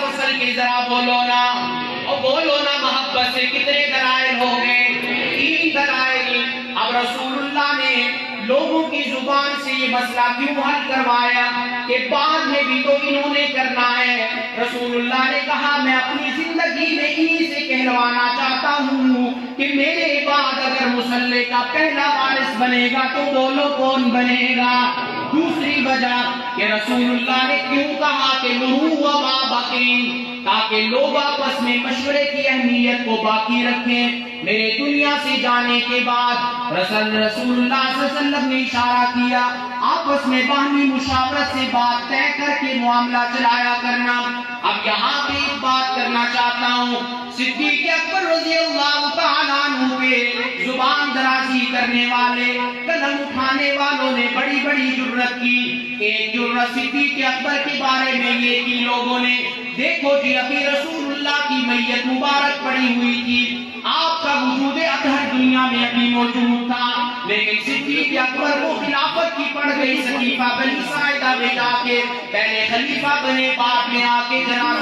پسل کے ذرا بولو نا، اور بولو نا محبت سے کتنے دلائل ہو گئے؟ 3 دلائل۔ اب رسول اللہ نے لوگوں کی زبان سے یہ مسئلہ کیوں حل کروایا کہ بعد میں بھی تو انہوں نے کرنا ہے؟ رسول اللہ نے کہا میں اپنی زندگی میں انہی سے کہلوانا چاہتا ہوں کہ میرے بعد اگر مصلی کا پہلا وارث بنے گا تو بولو کون بنے گا؟ دوسری وجہ کہ رسول اللہ نے کیوں کہا کہ مروا وما بقین، تاکہ لوگ آپس میں مشورے کی اہمیت کو باقی رکھیں۔ میرے دنیا سے جانے کے بعد رسول اللہ صلی اللہ علیہ وسلم نے اشارہ کیا آپس میں باہمی مشاورت سے بات طے کر کے معاملہ چلایا کرنا۔ اب یہاں پہ ایک بات کرنا چاہتا ہوں، صدیق اکبر رضی اللہ تعالیٰ عنہ پہ زبان درازی کرنے والے، قدم اٹھانے والوں نے بڑی بڑی جرت کی۔ ایک جرت صدیق اکبر کے بارے میں یہ کی لوگوں نے، دیکھو جی ابھی رسول اللہ کی میت مبارک پڑی ہوئی تھی، آپ کا وجود اطہر دنیا میں ابھی موجود تھا، لیکن صدیق اکبر کو خلافت کی پڑ گئی، صحیفہ بنی ساعدہ میں جا کے پہلے خلیفہ بنے، بعد میں آ کے جنازہ